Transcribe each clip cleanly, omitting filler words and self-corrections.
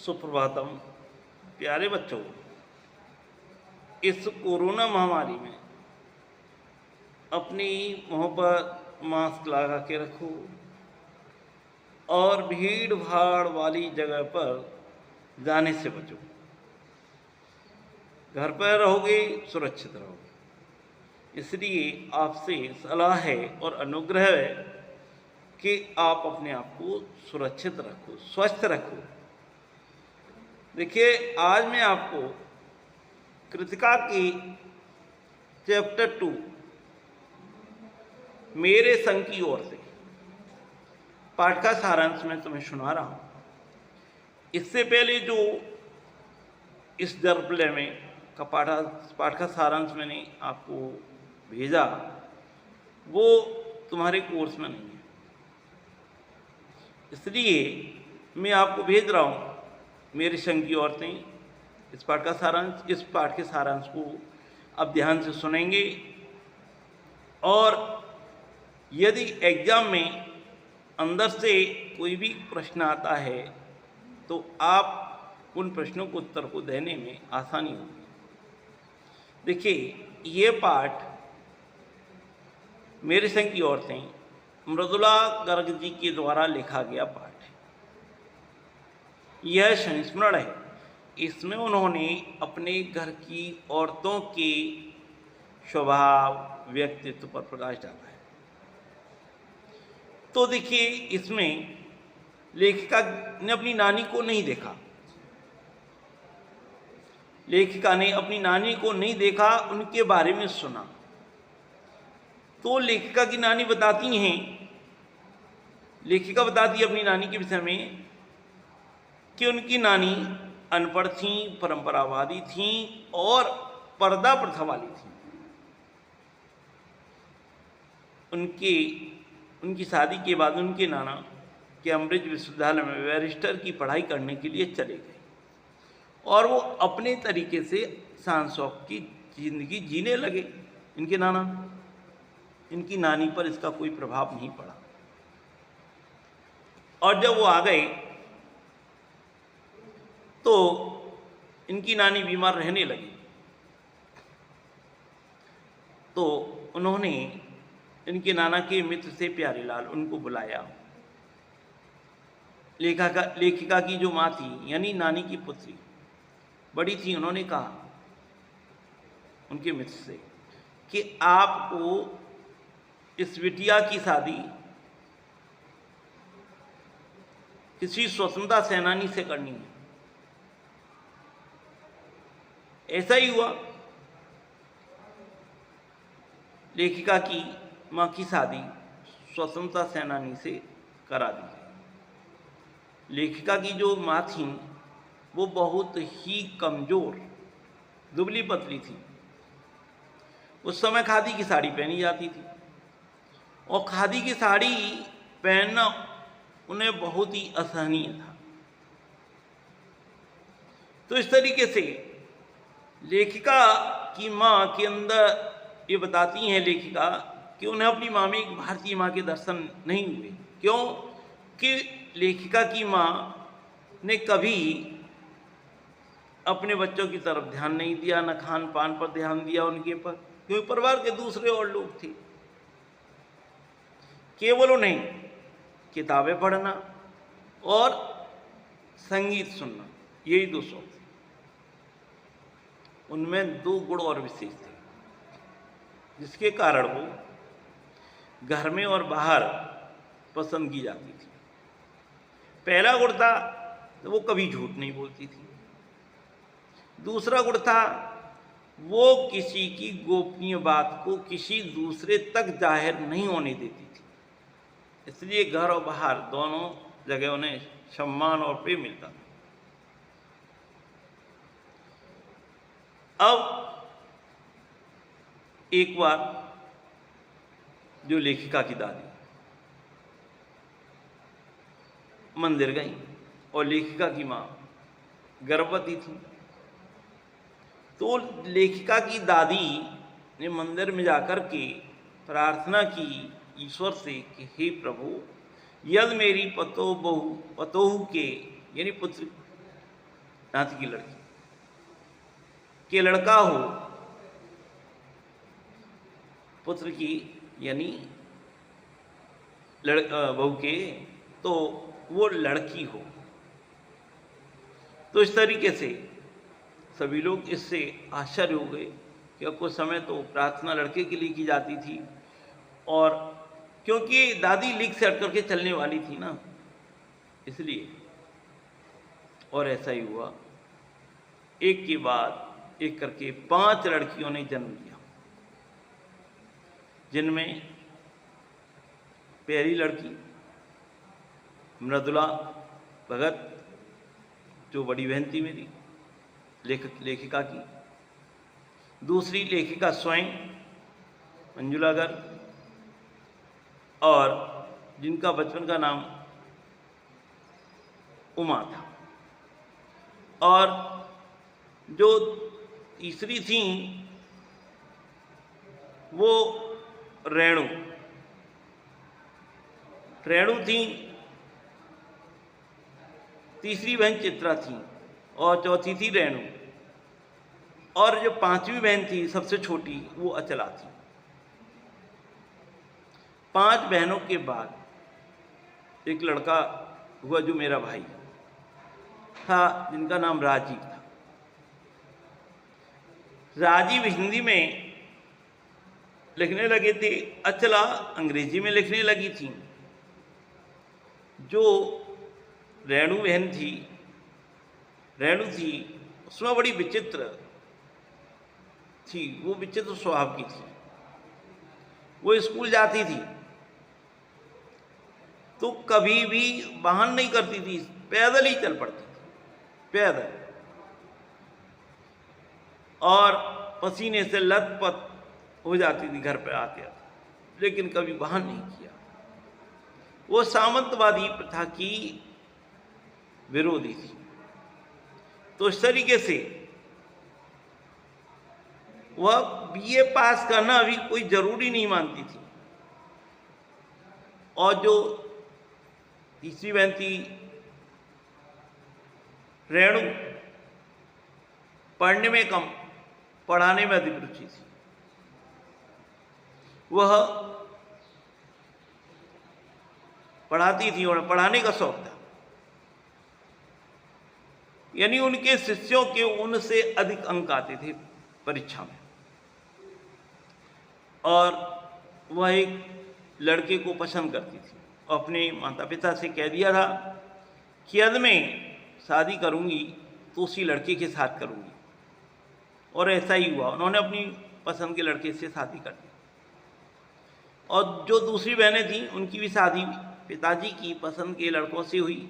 सुप्रभातम। प्यारे बच्चों, इस कोरोना महामारी में अपनी मुँह पर मास्क लगा के रखो और भीड़ भाड़ वाली जगह पर जाने से बचो। घर पर रहोगे सुरक्षित रहोगे। इसलिए आपसे सलाह है और अनुग्रह है कि आप अपने आप को सुरक्षित रखो, स्वस्थ रखो। देखिए, आज मैं आपको कृतिका की चैप्टर 2 मेरे संग की ओर से पाठ का सारांश मैं तुम्हें सुना रहा हूं। इससे पहले जो इस डिस्प्ले में का पाठ का सारांश मैंने आपको भेजा वो तुम्हारे कोर्स में नहीं है, इसलिए मैं आपको भेज रहा हूं मेरे संग की औरतें। इस पाठ के सारांश को अब ध्यान से सुनेंगे और यदि एग्जाम में अंदर से कोई भी प्रश्न आता है तो आप उन प्रश्नों को उत्तर को देने में आसानी होगी। देखिए, ये पाठ मेरे संग की औरतें मृदुला गर्ग जी के द्वारा लिखा गया पाठ है। यह संस्मरण है। इसमें उन्होंने अपने घर की औरतों के स्वभाव, व्यक्तित्व पर प्रकाश डाला है। तो देखिए, इसमें लेखिका ने अपनी नानी को नहीं देखा। लेखिका ने अपनी नानी को नहीं देखा, उनके बारे में सुना। तो लेखिका की नानी बताती हैं, लेखिका बताती है अपनी नानी के विषय में कि उनकी नानी अनपढ़ थीं, परंपरावादी थीं और पर्दा प्रथा वाली थीं। उनकी शादी के बाद उनके नाना कैम्ब्रिज विश्वविद्यालय में बैरिस्टर की पढ़ाई करने के लिए चले गए और वो अपने तरीके से शान शौक की जिंदगी जीने लगे। इनकी नानी पर इसका कोई प्रभाव नहीं पड़ा। और जब वो आ गए तो इनकी नानी बीमार रहने लगी। तो उन्होंने इनके नाना के मित्र से प्यारेलाल उनको बुलाया। लेखिका की जो माँ थी, यानी नानी की पुत्री बड़ी थी, उन्होंने कहा उनके मित्र से कि आपको इस बिटिया की शादी किसी स्वतंत्रता सेनानी से करनी है। ऐसा ही हुआ। लेखिका की माँ की शादी स्वतंत्रता सेनानी से करा दी गई। लेखिका की जो माँ थी वो बहुत ही कमजोर, दुबली पतली थी। उस समय खादी की साड़ी पहनी जाती थी और खादी की साड़ी पहनना उन्हें बहुत ही असहनीय था। तो इस तरीके से लेखिका की माँ के अंदर ये बताती हैं लेखिका कि उन्हें अपनी माँ में एक भारतीय माँ के दर्शन नहीं हुए। क्यों? कि लेखिका की माँ ने कभी अपने बच्चों की तरफ ध्यान नहीं दिया, न खान पान पर ध्यान दिया उनके पर, क्योंकि परिवार के दूसरे और लोग थे। केवल उन्हें किताबें पढ़ना और संगीत सुनना, यही दो शौक थे। उनमें दो गुण और विशेष थे जिसके कारण वो घर में और बाहर पसंद की जाती थी। पहला गुण था वो कभी झूठ नहीं बोलती थी। दूसरा गुण था वो किसी की गोपनीय बात को किसी दूसरे तक जाहिर नहीं होने देती थी। इसलिए घर और बाहर दोनों जगह उन्हें सम्मान और प्रेम मिलता था। अब एक बार जो लेखिका की दादी मंदिर गई और लेखिका की माँ गर्भवती थी, तो लेखिका की दादी ने मंदिर में जाकर के प्रार्थना की ईश्वर से कि हे प्रभु, यदि मेरी पतोहू के यानी पुत्र नाती की लड़की के लड़का हो, पुत्र की यानी बहू के, तो वो लड़की हो। तो इस तरीके से सभी लोग इससे आश्चर्य हो गए कि कुछ समय तो प्रार्थना लड़के के लिए की जाती थी, और क्योंकि दादी लीक से हट करके चलने वाली थी ना, इसलिए। और ऐसा ही हुआ, एक के बाद एक करके 5 लड़कियों ने जन्म लिया, जिनमें पहली लड़की मृदुला भगत, जो बड़ी बहन थी मेरी लेखिका की, दूसरी लेखिका स्वयं मंजुला गर्ग, और जिनका बचपन का नाम उमा था, और जो तीसरी थी वो रेणु थी, तीसरी बहन चित्रा थी, और चौथी थी रेणु, और जो 5वीं बहन थी सबसे छोटी वो अचला थी। 5 बहनों के बाद एक लड़का हुआ जो मेरा भाई था, जिनका नाम राजीव था। राजीव हिंदी में लिखने लगे थे, अचला अंग्रेजी में लिखने लगी थी। जो रेणु बहन थी, उसमें बड़ी विचित्र थी, वो विचित्र स्वभाव की थी। वो स्कूल जाती थी तो कभी भी वाहन नहीं करती थी, पैदल ही चल पड़ती थी, पैदल, और पसीने से लथपथ हो जाती थी घर पर आते आते, लेकिन कभी वाहन नहीं किया। वो सामंतवादी प्रथा की विरोधी थी। तो इस तरीके से वह बीए पास करना अभी कोई जरूरी नहीं मानती थी। और जो तीसरी बहन थी रेणु, पढ़ने में कम, पढ़ाने में अधिक रुचि थी। वह पढ़ाती थी और पढ़ाने का शौक था, यानी उनके शिष्यों के उनसे अधिक अंक आते थे परीक्षा में। और वह एक लड़के को पसंद करती थी, अपने माता पिता से कह दिया था कि यदि मैं शादी करूंगी तो उसी लड़के के साथ करूंगी, और ऐसा ही हुआ। उन्होंने अपनी पसंद के लड़के से शादी कर दी। और जो दूसरी बहनें थीं उनकी भी शादी पिताजी की पसंद के लड़कों से हुई।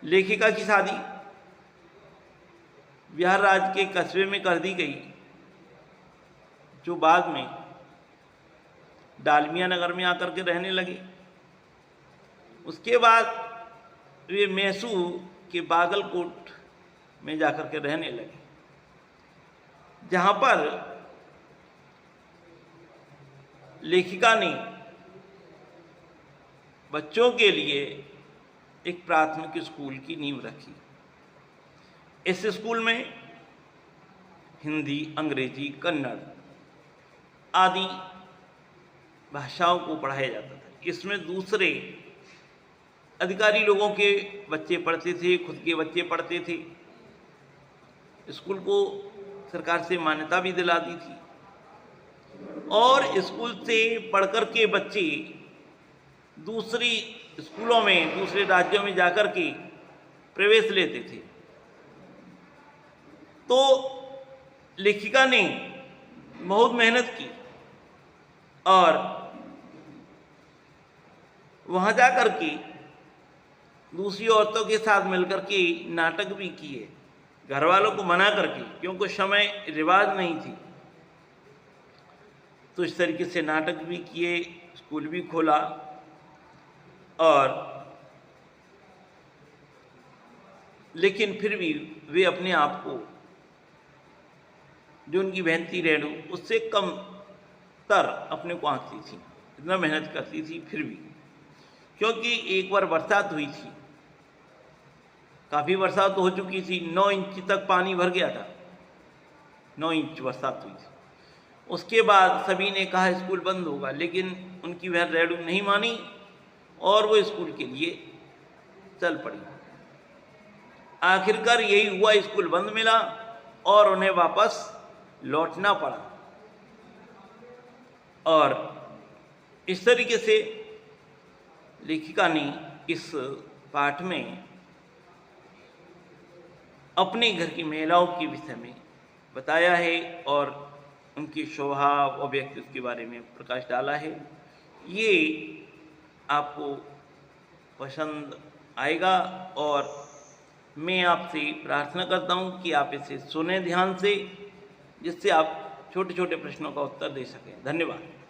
लेखिका की शादी बिहार राज्य के कस्बे में कर दी गई, जो बाद में डालमिया नगर में आकर के रहने लगे। उसके बाद वे मैसूर के बागलकोट में जाकर के रहने लगे, जहां पर लेखिका ने बच्चों के लिए एक प्राथमिक स्कूल की नींव रखी। इस स्कूल में हिंदी, अंग्रेजी, कन्नड़ आदि भाषाओं को पढ़ाया जाता था। इसमें दूसरे अधिकारी लोगों के बच्चे पढ़ते थे, खुद के बच्चे पढ़ते थे। स्कूल को सरकार से मान्यता भी दिला दी थी, और स्कूल से पढ़कर के बच्चे दूसरी स्कूलों में, दूसरे राज्यों में जाकर के प्रवेश लेते थे। तो लेखिका ने बहुत मेहनत की और वहां जाकर के दूसरी औरतों के साथ मिलकर के नाटक भी किए, घर वालों को मना करके, क्योंकि समय रिवाज नहीं थी। तो इस तरीके से नाटक भी किए, स्कूल भी खोला, और लेकिन फिर भी वे अपने आप को, जो उनकी बहन थी रेणु, उससे कम तर अपने को आंकती थी। इतना मेहनत करती थी फिर भी, क्योंकि एक बार बरसात हुई थी काफ़ी बरसात हो चुकी थी, 9 इंच तक पानी भर गया था, 9 इंच बरसात हुई थी। उसके बाद सभी ने कहा स्कूल बंद होगा, लेकिन उनकी बहन रेणु नहीं मानी और वो स्कूल के लिए चल पड़ी। आखिरकार यही हुआ, स्कूल बंद मिला और उन्हें वापस लौटना पड़ा। और इस तरीके से लेखिका ने इस पाठ में अपने घर की महिलाओं के विषय में बताया है और उनके स्वभाव और व्यक्तित्व के बारे में प्रकाश डाला है। ये आपको पसंद आएगा और मैं आपसे प्रार्थना करता हूँ कि आप इसे सुने ध्यान से, जिससे आप छोटे छोटे प्रश्नों का उत्तर दे सकें। धन्यवाद।